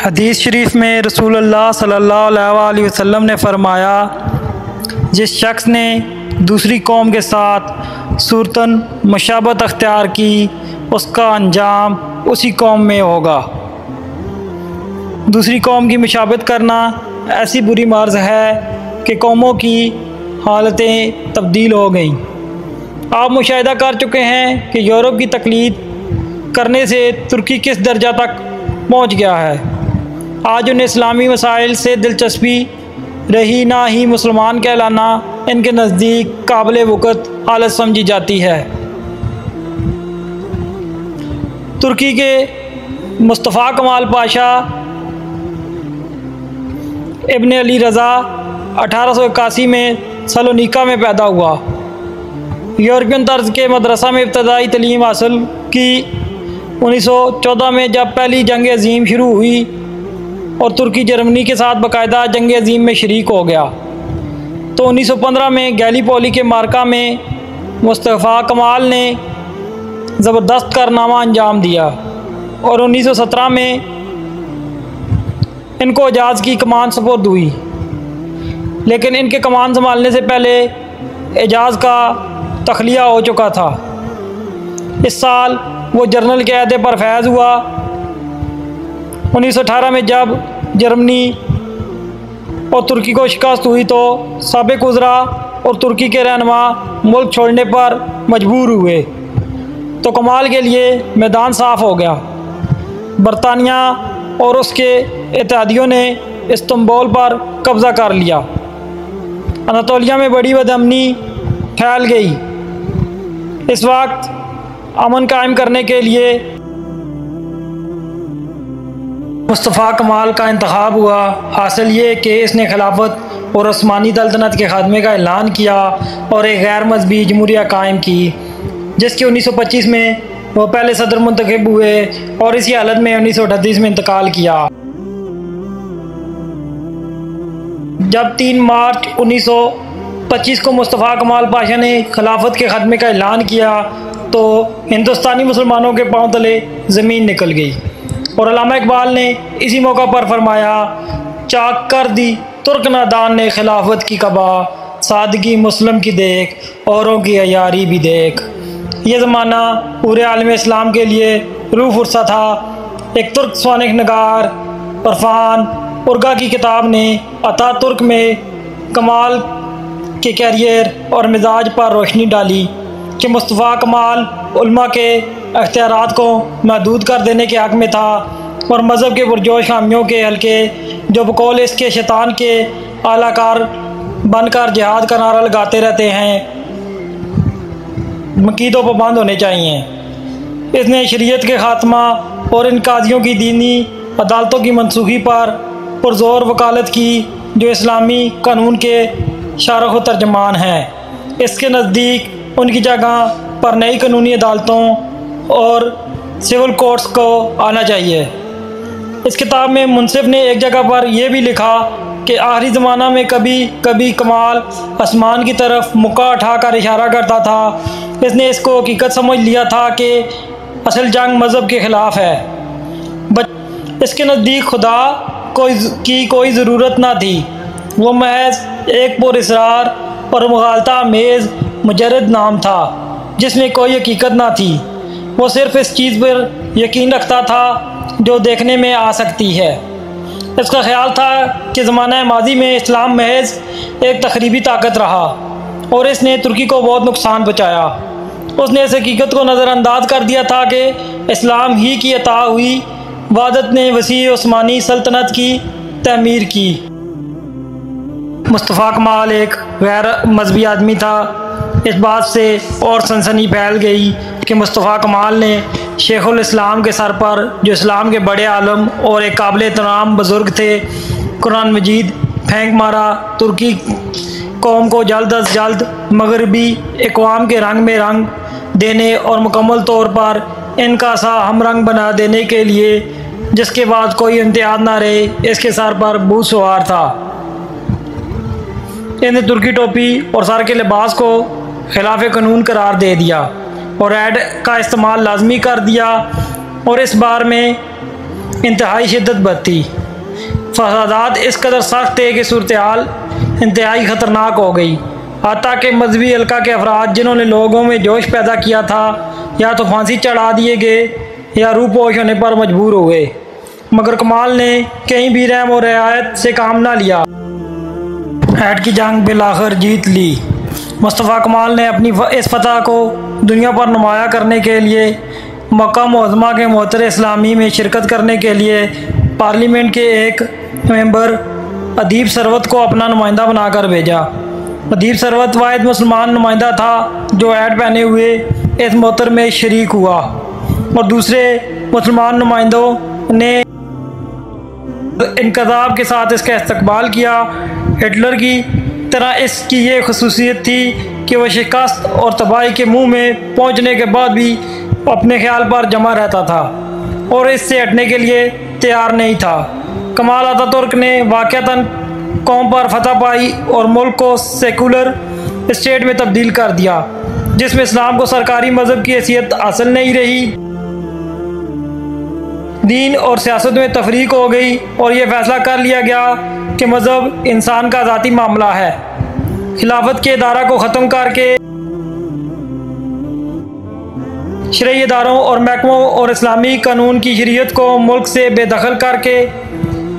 हदीस शरीफ में रसूलुल्लाह सल्लल्लाहु अलैहि वसल्लम ने फ़रमाया, जिस शख्स ने दूसरी कौम के साथ सूरतन मुशाबत अख्तियार की उसका अंजाम उसी कौम में होगा। दूसरी कौम की मुशाबत करना ऐसी बुरी मर्ज़ है कि कौमों की हालतें तब्दील हो गईं। आप मुशाहिदा कर चुके हैं कि यूरोप की तकलीद करने से तुर्की किस दर्जा तक पहुंच गया है। आज उन्हें इस्लामी मसाइल से दिलचस्पी रही ना ही मुसलमान कहलाना इनके नज़दीक काबिल वक़्त हालत समझी जाती है। तुर्की के मुस्तफ़ा कमाल पाशा इब्न अली रज़ा 1881 में सलोनिका में पैदा हुआ। यूरोपियन तर्ज के मदरसा में इब्तदाई तलीम हासिल की। 1914 में जब पहली जंग अज़ीम शुरू हुई और तुर्की जर्मनी के साथ बाकायदा जंग अज़ीम में शरीक हो गया, तो 1915 में गैलीपोली के मार्का में मुस्तफ़ा कमाल ने ज़बरदस्त कारनामा अंजाम दिया और 1917 में इनको एजाज़ की कमान सुपुर्द हुई। लेकिन इनके कमान संभालने से पहले एजाज़ का तखलिया हो चुका था। इस साल वो जनरल के अहदे पर फैज़ हुआ। 1918 में जब जर्मनी और तुर्की को शिकस्त हुई तो साबिक उज़रा और तुर्की के रहनुमा मुल्क छोड़ने पर मजबूर हुए, तो कमाल के लिए मैदान साफ़ हो गया। बरतानिया और उसके इत्तेहादियों ने इस्तंबुल पर कब्ज़ा कर लिया। अनातोलिया में बड़ी बदअमनी फैल गई। इस वक्त अमन कायम करने के लिए मुस्तफ़ा कमाल का इंतखाब हुआ। हासिल ये कि इसने खिलाफत और उस्मानी सल्तनत के खात्मे का ऐलान किया और एक गैर मजहबी जमहूरिया कायम की, जिसके 1925 में वो पहले सदर मुंतखब हुए और इसी हालत में 1938 में इंतकाल किया। जब 3 मार्च 1925 को मुस्तफ़ा कमाल पाशा ने खिलाफत के खात्मे का ऐलान किया तो हिंदुस्तानी मुसलमानों के पांव तले ज़मीन निकल गई और अल्लामा इकबाल ने इसी मौका पर फरमाया, चाक कर दी तुर्क नादान ने खिलाफत की कबा, सादगी मुस्लिम की देख औरों की अयारी भी देख। ये ज़माना पूरे आलम इस्लाम के लिए रूह फुर्सा था। एक तुर्क स्वानिक नगार इरफान उर्गा की किताब ने अता तुर्क में कमाल के कैरियर और मिजाज पर रोशनी डाली कि मुस्तफ़ा कमाल उल्मा के अख्तियारात को महदूद कर देने के हक़ में था और मज़हब के पुरजोश हामियों के हल्के जो बकौल इसके शैतान के आलाकार बनकर जिहाद का नारा लगाते रहते हैं, मकीदों पर बंद होने चाहिए। इसने शरीयत के ख़ात्मा और इन कादियों की दीनी अदालतों की मनसूखी पर पुरज़ोर वकालत की जो इस्लामी कानून के शारह व तर्जमान हैं। इसके नज़दीक उनकी जगह पर नई कानूनी अदालतों और सिविल कोर्ट्स को आना चाहिए। इस किताब में मुंसिफ ने एक जगह पर यह भी लिखा कि आखिरी ज़माना में कभी कभी कमाल आसमान की तरफ मुक्का उठाकर इशारा करता था। इसने इसको हकीकत समझ लिया था कि असल जंग मज़हब के ख़िलाफ़ है। इसके नज़दीक खुदा की कोई ज़रूरत ना थी। वो महज एक पुरअसरार और मुग़ालता आमेज़ मुजर्रद नाम था जिसमें कोई हकीकत ना थी। वो सिर्फ़ इस चीज़ पर यकीन रखता था जो देखने में आ सकती है। इसका ख्याल था कि ज़माना माजी में इस्लाम महज एक तखरीबी ताकत रहा और इसने तुर्की को बहुत नुकसान पहुँचाया। उसने इस हकीकत को नज़रअंदाज कर दिया था कि इस्लाम ही की अता हुई वहदत ने वसी उस्मानी सल्तनत की तमीर की। मुस्तफ़ा कमाल एक गैर मजहबी आदमी था। इस बात से और सनसनी फैल गई कि मुस्तफ़ा कमाल ने शेखुल इस्लाम के सर पर, जो इस्लाम के बड़े आलम और एक काबिल एहतराम बुज़ुर्ग थे, कुरान मजीद फेंक मारा। तुर्की कौम को जल्द अज जल्द मगरबी अक़वाम के रंग में रंग देने और मुकम्मल तौर पर इनका सा हम रंग बना देने के लिए, जिसके बाद कोई इम्तियाज़ ना रहे, इसके सर पर बूझ सवार था। इन्हें तुर्की टोपी और सर के लिबास को खिलाफ कानून करार दे दिया और ऐड का इस्तेमाल लाजमी कर दिया और इस बार में इंतहाई शिद्दत बरती। फसादात इस कदर सख्त थे कि सूरत हाल इंतहाई ख़तरनाक हो गई। हत्ता कि मजहबी हल्का के अफराद जिन्होंने लोगों में जोश पैदा किया था या तो फांसी चढ़ा दिए गए या रूपोश होने पर मजबूर हो गए। मगर कमाल ने कहीं भी रहम और रियायत से काम ना लिया। ऐड की जंग बिलाखिर जीत ली। मुस्तफ़ा कमाल ने अपनी इस फतह को दुनिया पर नुमाया करने के लिए मक्का मुअज़्ज़मा के मोहतर इस्लामी में शिरकत करने के लिए पार्लियामेंट के एक मेंबर अदीब सरवत को अपना नुमाइंदा बनाकर भेजा। अदीब सरवत वाहिद मुसलमान नुमाइंदा था जो ऐड पहने हुए इस मोहतर में शरीक हुआ और दूसरे मुसलमान नुमाइंदों ने इनकदाब के साथ इसका इस्तकबाल किया। हिटलर की तरह इसकी ये खसूसियत थी कि वह शिकस्त और तबाही के मुंह में पहुंचने के बाद भी अपने ख्याल पर जमा रहता था और इससे हटने के लिए तैयार नहीं था। कमाल अतातुर्क ने वाक़तन कौम पर फतह पाई और मुल्क को सेकुलर स्टेट में तब्दील कर दिया, जिसमें इस्लाम को सरकारी मज़हब की हैसियत हासिल नहीं रही। दीन और सियासत में तफरीक हो गई और यह फैसला कर लिया गया कि मज़हब इंसान का ज़ाती मामला है। खिलाफत के इदारा को ख़त्म करके शरई इदारों और महकमों और इस्लामी कानून की शरीयत को मुल्क से बेदखल करके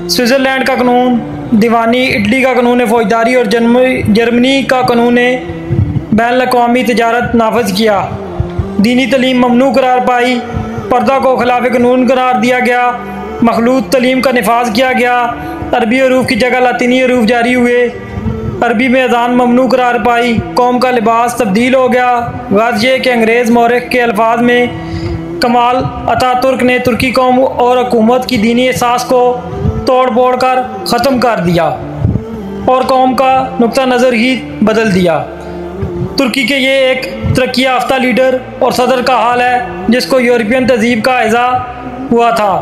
स्विट्ज़रलैंड का कानून दीवानी, इटली का कानून फौजदारी और जर्मनी का कानून बैनुल-अक़वामी तिजारत नाफज किया। दीनी तलीम ममनू करार पाई। पर्दा को खिलाफ कानून करार दिया गया। मखलूत तलीम का नफाज किया गया। अरबी हरूफ की जगह लातीनी हरूफ जारी हुए। अरबी में अजान ममनू करार पाई। कौम का लिबास तब्दील हो गया। गर्ज ये कि अंग्रेज़ मौरख के अल्फाज में कमाल अतातुर्क ने तुर्की कौम और हुकूमत की दीनी एहसास को तोड़ फोड़ कर ख़त्म कर दिया और कौम का नुक्ता नज़र ही बदल दिया। तुर्की के ये एक तरक्की याफ्ता लीडर और सदर का हाल है जिसको यूरोपियन तहजीब का इज़ा हुआ था।